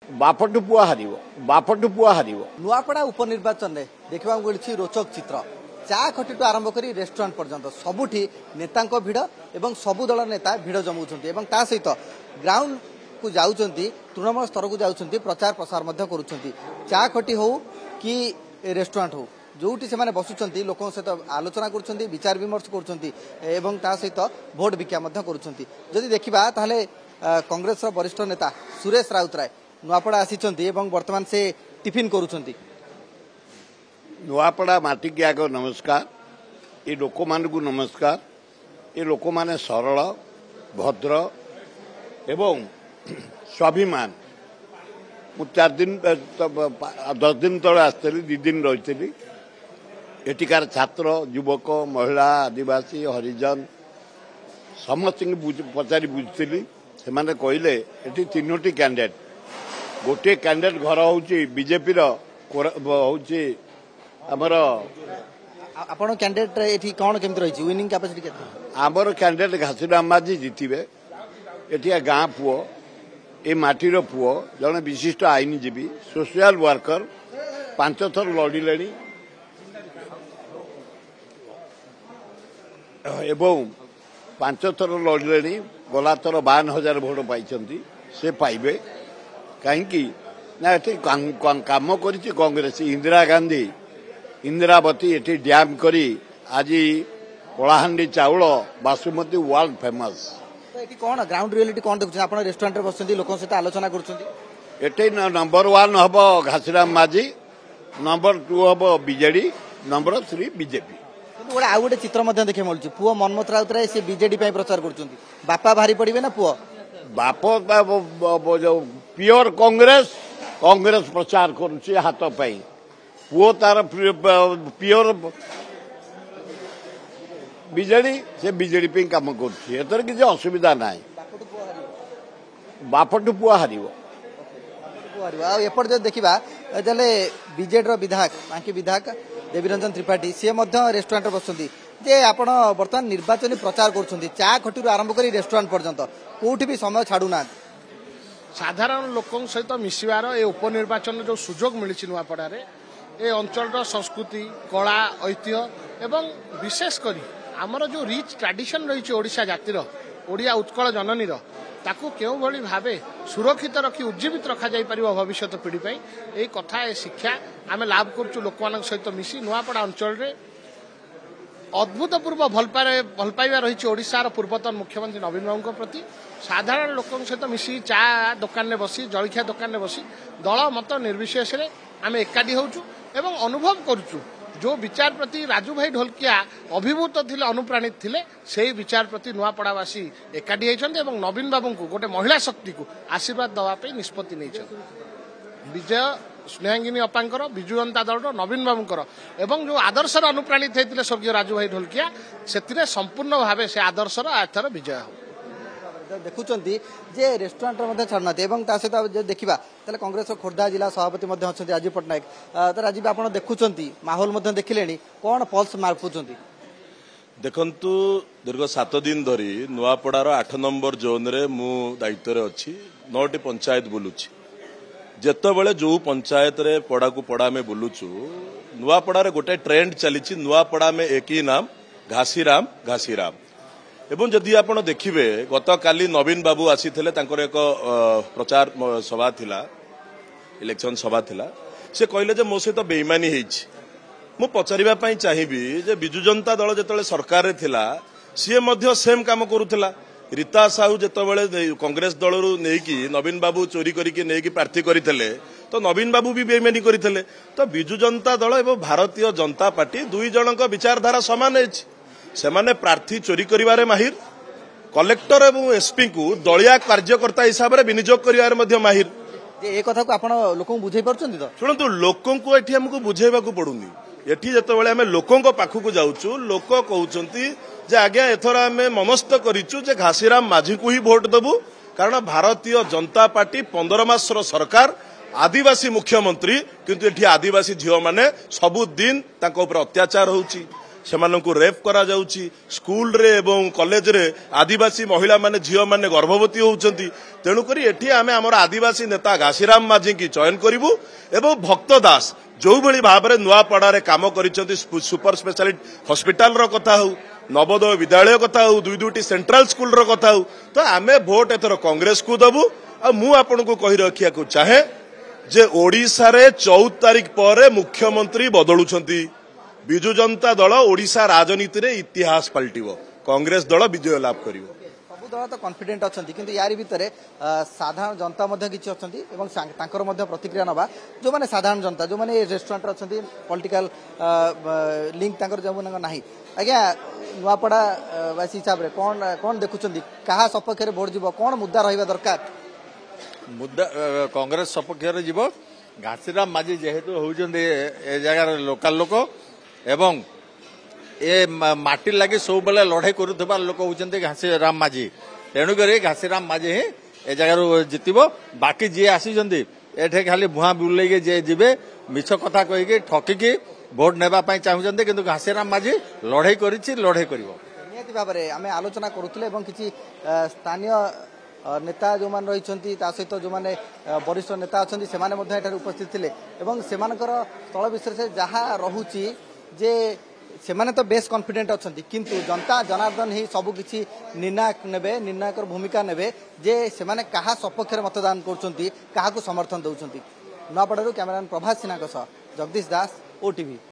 बापटू पुआ हारिव नुआपड़ा उपनिर्वाचन में देखा मिली रोचक चित्र चा खटी आरंभ कर रेस्टोरेंट पर्यंत सबुठी नेता भिड़ एवं सबु दल नेता भिड़ जमाउछन्ति एवं ता सहित ग्राउंड को जाउछन्ति तृणमूल स्तर को जाउछन्ति प्रचार प्रसार मध्य करूछन्ति चा खटी हो कि रेस्टोरेंट हो जोटी से बसुंट लोक सहित आलोचना कर विचार विमर्श कर सहित भोट भिक्षा करुँच जदि देखा ताहले कांग्रेस वरिष्ठ नेता सुरेश राउतराय नुआपड़ा आसी वर्तमान से टिफिन करुँच नुआपड़ा माटी की आग नमस्कार ये लोक मान को नमस्कार ये लोक माने सरल भद्र एवं स्वाभिमान मु 4 दिन 10 दिन तले आसली 2 दिन रही एटिकार छात्र युवक महिला आदिवासी हरिजन समस्त पचारि बुझी से कहले ये 3टी कैंडिडेट गोटे कैंडिडेट घर हूँ बीजेपी हूँ आमर आपण कैंडिडेट एठी कौन केमती रही विनिंग कैपेसिटी केते आमर कैंडिडेट घासीराम माझी जीतिबे एटिया गाँ पुओ ए माटीर पुओ जड़े विशिष्ट आईनजीवी सोशल वर्कर 5 थर लड़िले एवं 5 थर लड़िले गला थर 52,000 भोट पाई से पाइबे कहीं ना काम कर कांग्रेस इंदिरा गांधी इंदिरावती ये डैम करी आज कलाहांडी चाउल बासुमती वर्ल्ड फेमस तो ये कौन ग्राउंड रियलिटी कौन देखुं आप रेस्टोरेंट बस लोक सहित आलोचना कर नंबर 1 हम घासीराम माझी नंबर 2 हम बीजेडी नंबर 3 बीजेपी गोटे आउ गोटे चित्र देखा मिलूँ पुओ मनमोहन राउतराय से बीजेडी प्रचार कर बापा भारी पड़े ना पुओ बाप प्योर कांग्रेस कांग्रेस प्रचार कर हाथ पाई पुओ तार प्योर बीजेडी से बीजेडी पे काम कर किसी असुविधा ना बापटू पुआ हारिव एपट जो देखा बीजेडी विधायक बांकी विधायक देवीरंजन त्रिपाठी सी रेस्टोरेंट बसुँच जे आपण बर्तमान निर्वाचन प्रचार कर चा खटी आरंभ कर रेस्टोरेंट पर्यंत कौटी भी समय छाड़ूना साधारण लोकों सहित मिसबार ए उपनिर्वाचन जो सुजोग मिली नुआपड़ा ए अंचल संस्कृति कला ऐतिह्य एवं विशेषकर आमर जो रिच ट्रेडिशन रही ओडिशा जातिर ओडिया उत्कल जननी ताकू केउ भली भावे सुरक्षित रखी उज्जीवित रखा जाई परिबो भविष्य पीढ़ी पई ए कथा ए शिक्षा आमे लाभ करचु लोक मान सहित मिसी नुआपड़ा अंचल रे अद्भुतपूर्व भल पाइबा रही ओडिशार पूर्वतन मुख्यमंत्री नवीन बाबू प्रति साधारण लोकों सहित मिसी चा दुकान में बसी जलखिया दुकान में बसी दल मत निर्विशेष आम एकाठी होचु एवं अनुभव करुचु जो विचार प्रति राजू भाई ढोलकिया अभिभूत थिले अनुप्राणित थिले से विचार प्रति नुआपड़ावासी एकाठी होइछन्ते एवं नवीन बाबू को गोटे महिला शक्ति को आशीर्वाद दवाई निष्पत्ति नहीं विजय स्नेहांगिनी अपांकर विजु जनता दल नवीन बाबूंकर एवं जो आदर्शर अनुप्राणित होते स्वर्गीय राजू भाई ढोलकिया से संपूर्ण भाव से आदर्शर एथर विजय हो देखुंटे जे रेस्टोरेंट छाड़ना सहित देखा कांग्रेस खोर्धा जिला सभापति राजीव पट्टनायक तो राजीव आप देखुं माहौल देखिले कौन पल्स मापुंट देखंतु दीर्घ 7 दिन धरी नुआपड़ार 8 नंबर जोन रे मु दायित्व अच्छी 9टी पंचायत बुलुची जेतेबेले जो पंचायत रे पड़ा को पड़ा में बुलुचु नुआपड़ार गोटे ट्रेंड चली नुआपड़ा में एक ही नाम घासीराम घासीराम एवं जदि आपण देखिबे गत काली नवीन बाबू आसीथिले तांकर एक प्रचार सभा थिला इलेक्शन सभा थिला से कहले जे मो सहित बेईमानी हेछि मु पचारिबा पई चाहिबी जे बिजु जनता दल जेतले सरकार रे थिला सीए मध्य सेम काम करूथिला रीता साहू जेतेबेले कांग्रेस दलरू नेकी नवीन बाबू चोरी करिके नेकी प्रार्थी करिथिले तो नवीन बाबू भी बेईमानी करिथिले तो बिजु जनता दल एवं भारतीय जनता पार्टी दुई जनक विचारधारा समान हेछि सेमाने प्रार्थी चोरी करिवारे माहिर कलेक्टर एवं एसपी को दलिया कार्यकर्ता हिसाब से विनियोग करिवारे मध्य माहिर ए कथा को आपण लोकन बुझाई परछन्ती तो सुनंतु लोकों को एठी हमको बुझाइबा को पडुनी एठी जतबेले हमें लोकों को पाखु जाउछु लोक कहउचंती जे आज्ञा एथरा हमें मनस्थ करिछु जे घासीराम माझी को ही वोट देबु कारण भारतीय जनता पार्टी 15 मासर सरकार आदिवासी मुख्यमंत्री किंतु एठी आदिवासी झियो माने सबु दिन ताको ऊपर अत्याचार होउची ସେମାନଙ୍କୁ ରେପ୍ କରାଯାଉଛି ସ୍କୁଲରେ ଏବଂ କଲେଜରେ ଆଦିବାସୀ ମହିଳା ମାନେ ଝିଅ ମାନେ ଗର୍ଭବତୀ ହେଉଛନ୍ତି। ତେଣୁକରି ଏଠି ଆମେ ଆମର ଆଦିବାସୀ ନେତା ଘାସିରାମ ମାଝୀଙ୍କୁ ଚୟନ କରିବୁ ଏବଂ ଭକ୍ତ ଦାସ ଯୋଉଭଳି ଭାବରେ ନୂଆପଡ଼ାରେ କାମ କରିଛନ୍ତି ସୁପର ସ୍ପେଶାଲିଟି ହସ୍ପିଟାଲର କଥା ହଉ ନବୋଦୟ ବିଦ୍ୟାଳୟ କଥା ହଉ ଦୁଇଟି ସେଣ୍ଟ୍ରାଲ ସ୍କୁଲର କଥା ହଉ ତ ଆମେ ଭୋଟ ଏଥର କଂଗ୍ରେସକୁ ଦେବୁ। ଆଉ ମୁଁ ଆପଣଙ୍କୁ କହି ରଖିବାକୁ ଚାହେଁ ଯେ ଓଡ଼ିଶାରେ 14 ତାରିଖ ପରେ ମୁଖ୍ୟମନ୍ତ୍ରୀ ବଦଳୁଛନ୍ତି। ବିଜୁ ଜନତା ଦଳ ଓଡ଼ିଶା ରାଜନୀତିରେ ଇତିହାସ ପାଲଟିବ କଂଗ୍ରେସ ଦଳ ବିଜୟ ଲାଭ କରିବ। ସବୁ ଦଳ ତ କନଫିଡେଣ୍ଟ ଅଛନ୍ତି କିନ୍ତୁ ୟାରି ଭିତରେ ସାଧାରଣ ଜନତା ମଧ୍ୟ କିଛି ଅଛନ୍ତି ଏବଂ ତାଙ୍କର ମଧ୍ୟ ପ୍ରତିକ୍ରିୟା ନେବା ଯେଉଁମାନେ ସାଧାରଣ ଜନତା ଯେଉଁମାନେ ରେଷ୍ଟୁରାଣ୍ଟରେ ଅଛନ୍ତି ପଲିଟିକାଲ ଲିଙ୍କ ତାଙ୍କର ଯେଉଁମାନଙ୍କ ନାହିଁ। ଆଜ୍ଞା ନୂଆପଡ଼ା ବାସୀ ହିସାବରେ କ'ଣ ଦେଖୁଛନ୍ତି କାହା ସପକ୍ଷରେ ଭୋଟ ଯିବ କ'ଣ ମୁଦ୍ଦା ରହିବା ଦରକାର? ମୁଦ୍ଦା କଂଗ୍ରେସ ସପକ୍ଷରେ ଯିବ। ଘାସିରାମ ମାଝୀ ଯେହେତୁ ହେଉଛନ୍ତି ଏ ଜାଗାର ଲୋକାଲ ଲୋକ ଏବଂ ଏ ମାଟି ଲାଗି ସବୁବେଳେ ଲଢ଼େଇ କରୁଥିବା ଲୋକ ହେଉଛନ୍ତି ଘାସିରାମ ମାଝୀ। ତେଣୁକରି ଘାସିରାମ ମାଝୀ ହିଁ ଏ ଜାଗାରୁ ଜିତିବ। ବାକି ଯିଏ ଆସିଛନ୍ତି ଏଠି ଖାଲି ଭୁଆଁ ବୁଲେଇକି ଯିଏ ଯିବେ ମିଛ କଥା କହିକି ଠକିକି ଭୋଟ ନେବା ପାଇଁ ଚାହୁଁଛନ୍ତି କିନ୍ତୁ ଘାସିରାମ ମାଝୀ ଲଢ଼େଇ କରିଛି ଲଢ଼େଇ କରିବ। ନିହାତି ଭାବରେ ଆମେ ଆଲୋଚନା କରୁଥିଲେ ଏବଂ କିଛି ସ୍ଥାନୀୟ ନେତା ଯେଉଁମାନେ ରହିଛନ୍ତି ତା ସହିତ ଯେଉଁମାନେ ବରିଷ୍ଠ ନେତା ଅଛନ୍ତି ସେମାନେ ମଧ୍ୟ ଏଠାରେ ଉପସ୍ଥିତ ଥିଲେ ଏବଂ ସେମାନଙ୍କର ସ୍ଥଳ ବିଶେଷ ଯାହା ରହୁଛି ଯେ ସେମାନେ ତ ବେଶ କନଫିଡେଣ୍ଟ ଅଛନ୍ତି କିନ୍ତୁ ଜନତା ଜନାର୍ଦ୍ଦନ ହିଁ ସବୁକିଛି ନିର୍ଣ୍ଣାୟକର ଭୂମିକା ନେବେ ଯେ ସେମାନେ କାହା ସପକ୍ଷରେ ମତଦାନ କରୁଛନ୍ତି କାହାକୁ ସମର୍ଥନ ଦେଉଛନ୍ତି। ନୂଆପଡ଼ାରୁ କ୍ୟାମେରାମ୍ୟାନ୍ ପ୍ରଭାସ ସିହ୍ନାଙ୍କ ସହ ଜଗଦୀଶ ଦାସ OTV।